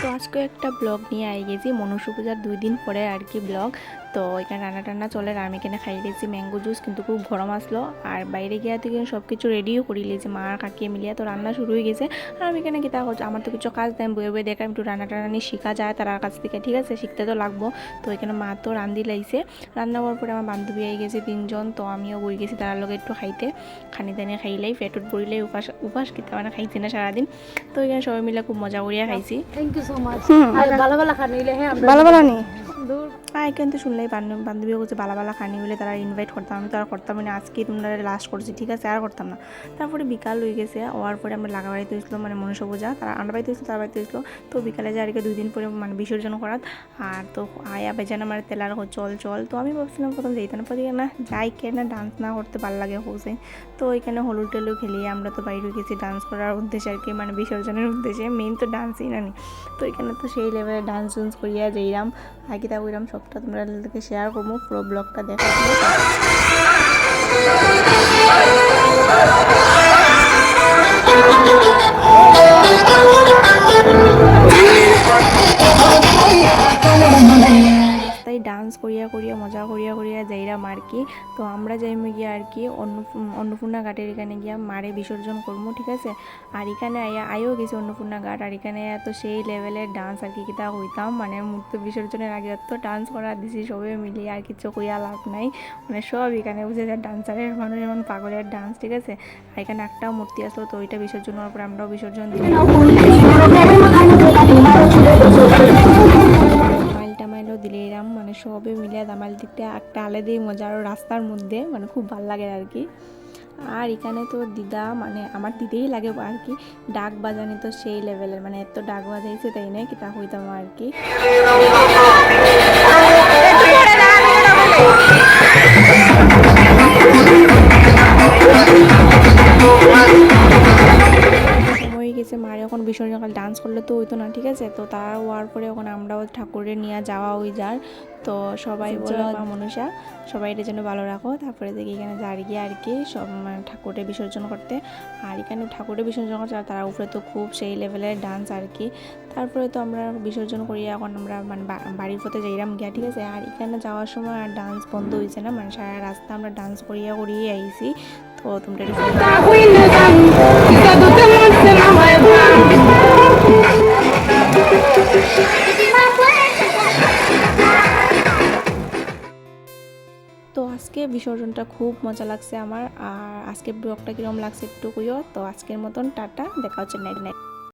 তো আজকে একটা ব্লগ নিয়ে আই গেছি মনসা পূজার 2 দিন পরে আর কি ব্লগ। তো এখানে রান্না টান্না চলে আর আমি এখানে খাই গেছি ম্যাঙ্গো জুস, কিন্তু খুব গরম আসলো। আর বাইরে গিয়ে থেকে সব কিছু রেডিও করে লিয়েছি মা আর কাকিয়ে মিলিয়ে, তো রান্না শুরু হয়ে গেছে। আর আমি এখানে কিতা করছি, আমার তো কিছু কাজ দেয় বয়ে বয়ে দেখাম একটু রান্না টান্না নিয়ে শেখা যায় তার কাছ থেকে, ঠিক আছে, শিখতে তো লাগবো। তো এখানে মা তো রান্ধি লাইছে, রান্না হওয়ার পরে আমার বান্ধবী আই গেছে 3 জন, তো আমিও বই গেছি তার লগে একটু খাইতে। খানি দানি খাইলেই পেটুট পড়িলেই উপাস উপাস কিতা মানে খাইছি না সারাদিন। তো এখানে সবাই মিলে খুব মজা করিয়া খাইছি। Thank you so much. ভালো ভালো খানি হইলে হ্যাঁ ভালো ভালো নি কিন্তু শুনলেই বান্ধবীও করছে ভালো ভালো খানি হইলে তারা ইনভাইট করতাম, আমি তো আর করতাম না, আজকে তোমরা লাস্ট করছি, ঠিক আছে, আর করতাম না। তারপরে বিকাল হয়ে গেছে, হওয়ার পরে আমরা লাগা বাড়িতে হয়েছিল মানে মনসা পূজা, তারা আমরা বাড়িতে হয়েছিল তার বাড়িতে হয়েছিল। তো বিকালে যে আর কি 2 দিন পরে মানে বিসর্জন করাত। আর তো আয়া বেজান আমার তেলার চল চল, তো আমি ভাবছিলাম প্রথম যেতাম পরে না যাই কেন ডান্স না করতে ভালো লাগে হোসে। তো এখানে হলুদ টেলু খেলিয়ে আমরা তো বাইরে গেছি ডান্স করার উদ্দেশ্যে আর কি, মানে বিসর্জনের উদ্দেশ্যে, মেইন তো ডান্সই না নি। তো এখানে তো সেই লেভেলে ডান্স টান্স করিয়া যাইলাম আর কি, তা ওইরকম সবটা তোমরা শেয়ার করবো, পুরো ব্লগটা দেখা। তাই ডান্স করিয়া করিয়া মজা করিয়া করিয়া যাইরাম আর কি। তো আমরা যাইমে গিয়া আর কি অন্নপূর্ণা ঘাটের এখানে গিয়া মারে বিসর্জন করবো, ঠিক আছে। আর এখানে আইও গেছি অন্নপূর্ণা ঘাট, আর এখানে এত সেই লেভেলের ডান্স আর কি কিতা হইতাম, মানে মূর্তি বিসর্জনের আগে এত ডান্স করা দিছি সবে মিলিয়ে, আর কিছু কইয়া লাভ নাই, মানে সব এখানে বুঝে যায় ডান্সারের মানুষ এমন পাগলের ডান্স, ঠিক আছে। আর এখানে একটা মূর্তি আসলো, তো ওইটা বিসর্জন হওয়ার পরে আমরাও বিসর্জন দিলাম। টামাইলও দিলে এরাম মানে সবে মিলিয়ে দামাইল দিতে একটা আলাদাই মজা, আর রাস্তার মধ্যে মানে খুব ভালো লাগে আর কি। আর এখানে তো দিদা মানে আমার দিদেই লাগে আর কি, ডাক বাজানি তো সেই লেভেলের, মানে এত ডাক বাজাইছে তাই না কি তা হইতাম আর কি। সময় গেছে মারে এখন বিসর্জন ডান্স করলে তো হইতো না, ঠিক আছে। তো তারা হওয়ার পরে এখন আমরাও ঠাকুরের নিয়ে যাওয়া ওই যার, তো সবাই বলো মা মনসা সবাই এটা যেন ভালো রাখো। তারপরে দেখি এখানে যার গিয়ে আর কি সব মানে ঠাকুরের বিসর্জন করতে। আর এখানে ঠাকুরের বিসর্জন করছে, আর তার উপরে তো খুব সেই লেভেলের ডান্স আর কি। তারপরে তো আমরা বিসর্জন করি, এখন আমরা মানে বাড়ির পথে যাইরাম গিয়া, ঠিক আছে। আর এখানে যাওয়ার সময় আর ডান্স বন্ধ হয়েছে না, মানে সারা রাস্তা আমরা ডান্স করিয়া করিয়ে আইছি। তো তোমরা তো আজকে বিসর্জনটা খুব মজা লাগছে আমার। আর আজকে ব্লগটা কিরকম লাগছে একটু কইও। তো আজকের মতন টাটা, দেখা হচ্ছে নেক্সট।